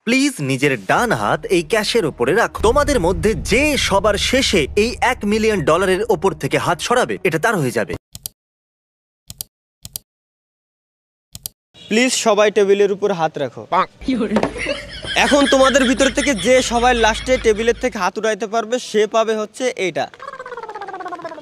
Please নিজের ডান হাত এই ক্যাশের উপরে রাখো। তোমাদের মধ্যে যে সবার শেষে এই $1 মিলিয়ন ওপর থেকে হাত সরাবে এটা তার হয়ে যাবে। প্লিজ সবাই টেবিলের উপর হাত রাখো। এখন তোমাদের ভিতর থেকে যে সবাই লাস্টে টেবিলের থেকে হাত উঠাইতে পারবে সে পাবে হচ্ছে এইটা।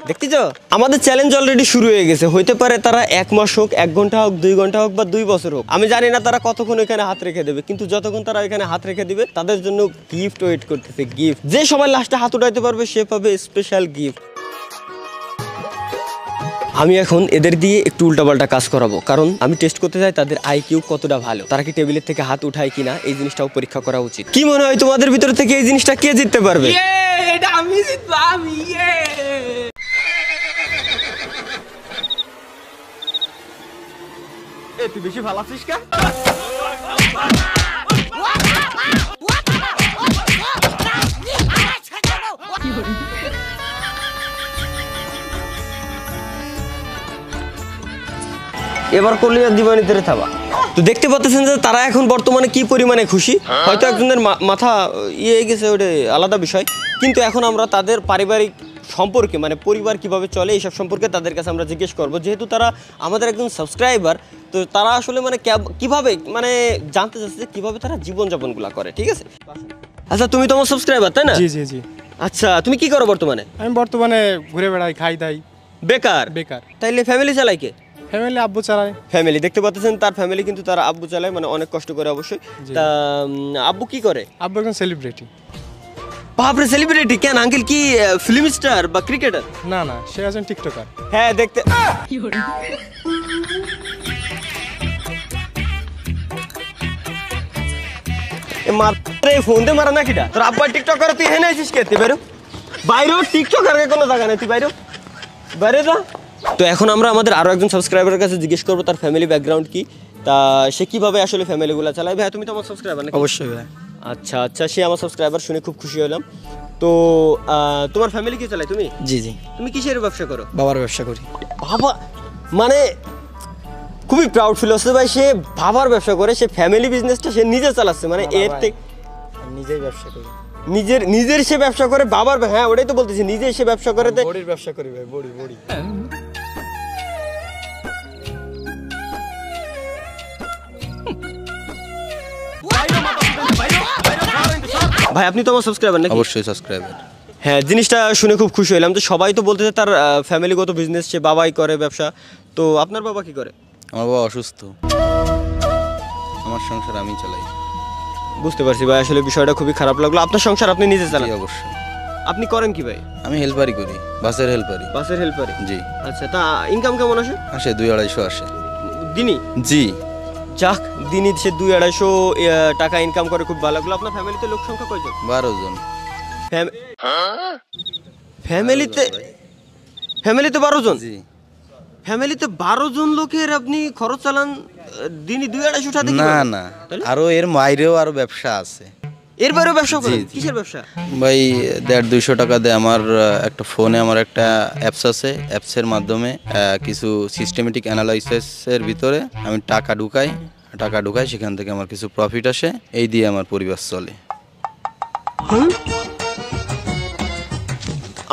দেখতেছ আমাদের চ্যালেঞ্জ অলরেডি শুরু হয়ে গেছে। হইতে পারে তারা 1 মাস হোক, 1 ঘন্টা হোক, 2 ঘন্টা হোক বা 2 বছর হোক, আমি জানি না তারা কতক্ষণ এখানে হাত রেখে দেবে, কিন্তু যতক্ষণ তারা এখানে হাত রেখে দিবে তাদের জন্য গিফট ওয়েট করতেছে। গিফট যে সবাই লাস্টে হাত উঠাইতে পারবে সে পাবে স্পেশাল গিফট। আমি এখন এদের দিয়ে একটু উল্টাপাল্টা কাজ করাবো, কারণ আমি টেস্ট করতে চাই তাদের আইকিউ কতটা ভালো, তারা কি টেবিলের থেকে হাত উঠায় কিনা এই জিনিসটাও পরীক্ষা করা উচিত। কি মনে হয় তোমাদের ভিতর থেকে এই জিনিসটা কে জিততে পারবে? তুই বেশি ভালো আছিস কা? এবার করলে দিবানিতে থাবা। তো দেখতে পাচ্ছেন যে তারা এখন বর্তমানে কি পরিমাণে খুশি। হয়তো একজনের মাথা ইয়ে গেছে, ওটা আলাদা বিষয়, কিন্তু এখন আমরা তাদের পারিবারিক সম্পর্কে মানে পরিবার কিভাবে চলে এইসব সম্পর্কে তাদের কাছে আমরা জিজ্ঞেস করবো। যেহেতু তারা আমাদের একজন সাবস্ক্রাইবার, তো তারা আসলে মানে কিভাবে মানে জানতে চাচ্ছে কিভাবে তারা জীবনযাপনগুলো করে। ঠিক আছে, আচ্ছা তুমি তো আমার সাবস্ক্রাইবার তাই না? জি জি জি। আচ্ছা তুমি কি করো বর্তমানে? আমি বর্তমানে ঘুরে বেড়াই, খাই দাই। বেকার? বেকার। তাইলে ফ্যামিলি চালাই কে? ফ্যামিলি আব্বু চালায়। ফ্যামিলি দেখতে পাচ্ছেন তার ফ্যামিলি কিন্তু তারা আব্বু চালায়, মানে অনেক কষ্ট করে অবশ্যই। তা আব্বু কি করে? আব্বু একজন সেলিব্রিটি। বাপরে সেলিব্রিটি? কেন আঙ্কেল কি ফিল্ম স্টার বা ক্রিকেটার? না না, সে একজন টিকটকার। হ্যাঁ দেখতে ফোন দে মারা নাকিটা তোর আব্বা টিকটকার, তুই হেনে আছিস কে? তুই বাইরে বাইরে, টিকটকার কোনো জায়গা নেই, তুই বাইরে বাইরে যা। তো এখন আমরা আমাদের আরো একজন সাবস্ক্রাইবারের কাছে জিজ্ঞেস করবো তার ফ্যামিলি ব্যাকগ্রাউন্ড কি, তা সে কিভাবে আসলে ফ্যামিলিগুলো চালায়। ভাই তুমি তো আমার সাবস্ক্রাইবার নাকি? অবশ্যই ভাই। আচ্ছা আচ্ছা, সে আমার সাবস্ক্রাইবার, শুনে খুব খুশি হলাম। তো তোমার ফ্যামিলি কি চালায়? তুমি? জি জি। তুমি কিসের ব্যবসা করো? বাবার ব্যবসা করি। বাবা, মানে খুবই প্রাউড ফিল হচ্ছে ভাই, সে বাবার ব্যবসা করে, সে ফ্যামিলি বিজনেসটা সে নিজে চালাচ্ছে, মানে এর থেকে নিজেই ব্যবসা করি। নিজের সে ব্যবসা করে, বাবার, হ্যাঁ ওটাই তো বলতেছি, নিজে সে ব্যবসা করে। বড়ির ব্যবসা করি ভাই, বড়ি। ভাই আপনি তো আমার সাবস্ক্রাইবার নাকি? অবশ্যই সাবস্ক্রাইবার। হ্যাঁ, জিনিসটা শুনে খুব খুশি হলাম। তো সবাই তো বলতেছে তার ফ্যামিলিগত বিজনেস, সে বাবাই করে ব্যবসা। তো আপনার বাবা কি করে? আমার বাবা অসুস্থ, আমার সংসার আমি চালাই। বুঝতে পারছি ভাই, আসলে বিষয়টা খুবই খারাপ লাগলো। আপনার সংসার আপনি নিজে চালান? অবশ্যই। আপনি করেন কি ভাই? আমি হেল্পারই করি, বাসের হেল্পারই। বাসের হেল্পারই? জি। আচ্ছা, তা ইনকাম কেমন আসে? আসে 200-250 আসে দিনই? জি। যাক, দিনই সে 200-250 টাকা ইনকাম করে, খুব ভালো লাগলো। আপনার ফ্যামিলিতে লোক সংখ্যা কয়জন? 12 জন। ফ্যামিলিতে 12 জন? জি। ফ্যামিলিতে 12 জন লোকের আপনি খরচ চালান দিনই 200-250 টাকা? না না, আরো এর বাইরেও আরো ব্যবসা আছে। এর বাইরেও ব্যবসা করেন? কিসের ব্যবসা? ভাই 150-200 টাকা দেয় আমার একটা ফোনে, আমার একটা অ্যাপস আছে, অ্যাপসের মাধ্যমে কিছু সিস্টেমেটিক অ্যানালাইসিসের ভিতরে আমি টাকা ঢুকাই, সেখান থেকে আমার কিছু প্রফিট আসে, এই দিয়ে আমার পরিবার চলে।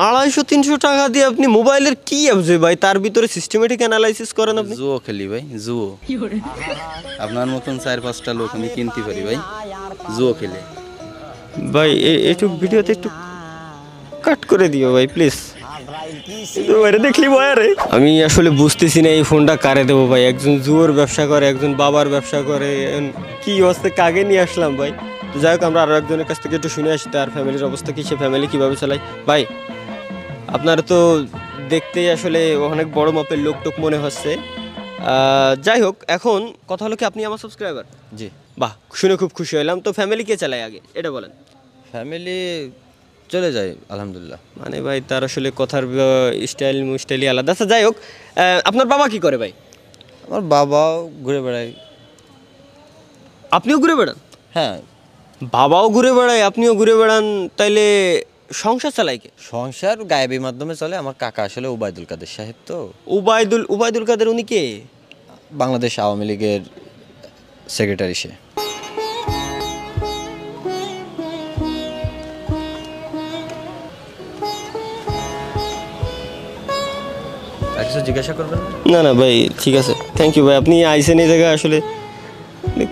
250-300 টাকা দিয়ে আপনি মোবাইলের কি অ্যাপস ভাই, তার ভিতরে সিস্টেমেটিক অ্যানালাইসিস করেন আপনি? জুয়ো খেলি ভাই, জুয়ো। আপনার মতন 4-5টা লোক আমি কিনতে পারি ভাই, জুয়ো খেলে। ভাই একটু ভিডিওতে একটু কাট করে দিও ভাই প্লিজ। দেখলি ভাই, আমি আসলে বুঝতেছি না এই ফোনটা কারে দেবো ভাই। একজন জুয়োর ব্যবসা করে, একজন বাবার ব্যবসা করে, কি অবস্থা কাকে নিয়ে আসলাম ভাই। তো যাই হোক, আমরা আরো একজনের কাছ থেকে একটু শুনে আসি তার ফ্যামিলির অবস্থা কি, সে ফ্যামিলি কিভাবে চালায়। ভাই আপনারা তো দেখতেই আসলে অনেক বড় মাপের লোক টোক মনে হচ্ছে। যাই হোক, এখন কথা হলো কি, আপনি আমার সাবস্ক্রাইবার? জি। বাহ, শুনে খুব খুশি হলাম। তো ফ্যামিলি কে চালায় আগে এটা বলেন? ফ্যামিলি চলে যায় আলহামদুলিল্লাহ। মানে ভাই তার আসলে কথার স্টাইলই আলাদা। আচ্ছা যাই হোক, আপনার বাবা কি করে ভাই? আমার বাবাও ঘুরে বেড়ায়। আপনিও ঘুরে বেড়ান? হ্যাঁ। বাবাও ঘুরে বেড়ায়, আপনিও ঘুরে বেড়ান, তাইলে সংসার চালাই কে? সংসার গায়েবীর মাধ্যমে চলে। আমার কাকা আসলে ওবায়দুল কাদের সাহেব। তো ওবায়দুল কাদের, উনি কে? বাংলাদেশ আওয়ামী লীগের সেক্রেটারি সে। কিছু জিজ্ঞাসা করবেন না? না না ভাই ঠিক আছে, থ্যাংক ইউ ভাই। আপনি আইসেন এই জায়গায় আসলে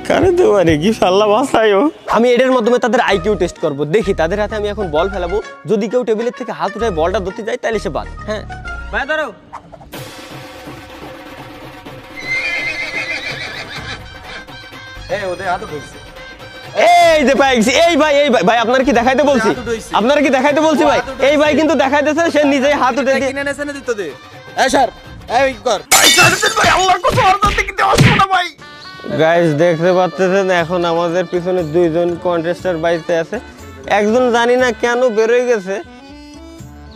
কারে দেবো আরে কি আল্লাহ বাঁচায়ও। আমি এটার মাধ্যমে তাদের আইকিউ টেস্ট করব, দেখি তাদের হাতে আমি এখন বল ফেলাবো, যদি কেউ টেবিলের থেকে হাত উঠায় বলটা ধরতে যায় তাহলে সে বাদ। হ্যাঁ ভাই ধরো। ওদের হাতে বলছে। এই যে পাইছি, এই ভাই ভাই আপনার কি দেখাইতে বলছি, আপনার কি দেখাইতে বলছি ভাই? এই ভাই কিন্তু দেখাইতেছে সে নিজেই হাত উঠে দিয়ে। কিনে নেছে না দিত দে। এই স্যার, এই কর। গাইস দেখতে পাচ্ছেন এখন আমাদের পিছনে দুইজন কন্টেস্টার বাইতে আছে, একজন জানি না কেন বেরোয় গেছে।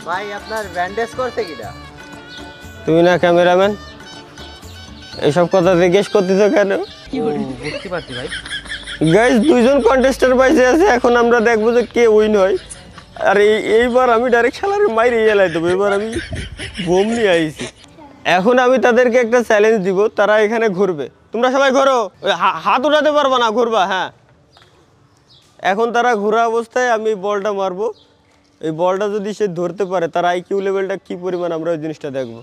ভাই আপনার ব্যান্ডেজ করতে কিডা? তুমি না ক্যামেরাম্যান, এইসব কথা জিজ্ঞেস করতেছো কেন? বুঝতে পারছি ভাই। গাইস দুইজন কন্টেস্টার বাইসে আছে, এখন আমরা দেখবো যে কে উইন হয়। আর এইবার আমি ডাইরেক্ট শালারে মাইরে এলাই দেবো, এবার আমি বোম নিয়ে আইছি। এখন আমি তাদেরকে একটা চ্যালেঞ্জ দিব, তারা এখানে ঘুরবে, তোমরা সবাই ঘোরো, ওই হাত উঠাতে পারবা না, ঘুরবা। হ্যাঁ এখন তারা ঘোরা অবস্থায় আমি বলটা মারবো, এই বলটা যদি সে ধরতে পারে তার আইকিউ লেভেলটা কি পরিমাণ আমরা ওই জিনিসটা দেখবো।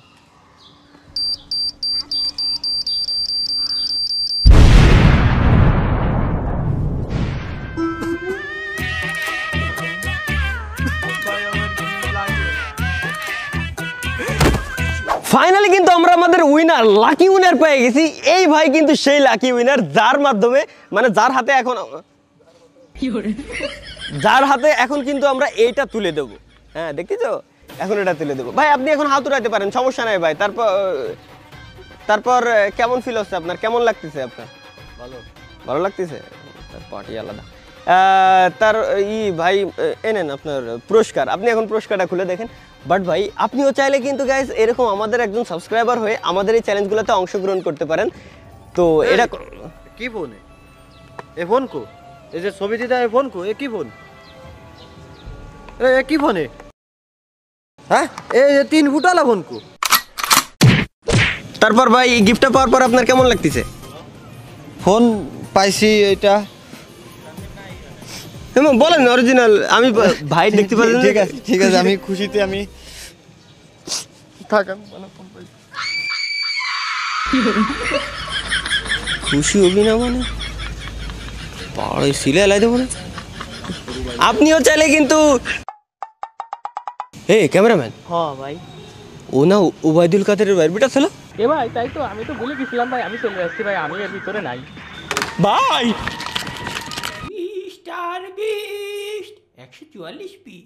ফাইনালি কিন্তু আমরা আমাদের উইনার, লাকি উইনার পেয়ে গেছি। এই ভাই কিন্তু সেই লাকি উইনার যার মাধ্যমে মানে যার হাতে এখন কিন্তু আমরা এইটা তুলে দেব। হ্যাঁ দেখতেছো, এখন এটা তুলে দেবো। ভাই আপনি এখন হাত উঠাইতে পারেন, সমস্যা নাই ভাই। তারপর কেমন ফিল হচ্ছে আপনার, কেমন লাগতেছে আপনার? ভালো লাগতেছে, তার পার্টি আলাদা। তার ভাই এনেন আপনার পুরস্কার, আপনি এখন পুরস্কারটা খুলে দেখেন। বাট ভাই আপনিও চাইলে কিন্তু গাইস এরকম আমাদের একজন সাবস্ক্রাইবার হয়ে আমাদের এই চ্যালেঞ্জগুলোতে অংশগ্রহণ করতে পারেন। তো এটা কি ফোন? এ ফোন কো? এই যে ছবি দিদা এ ফোন কো? এ কি ফোন? এ কি ফোনে? হ্যাঁ এই 3 ফুটওয়ালা ফোন কো? তারপর ভাই এই গিফটটা পাওয়ার পর আপনার কেমন লাগতেছে? ফোন পাইছি এটা। বলেন অরিজিনাল, আমি ভাই দেখতে পাচ্ছেন। ঠিক আছে আমি খুশিতে আমি থাকাম খুশি হবি না মানে পাড়ে সিলে এলাই দেবো না। আপনিও চাইলে কিন্তু ক্যামেরাম্যান। হ্যাঁ ভাই। ও না ওবায়দুল কাদেরের ভাইয়ের বেটা ছিল। ভাই তাই তো, আমি তো ভুলে গেছিলাম ভাই, আমি চলে আসছি ভাই, আমি এর ভিতরে নাই ভাই। 20 * 20 144 পি।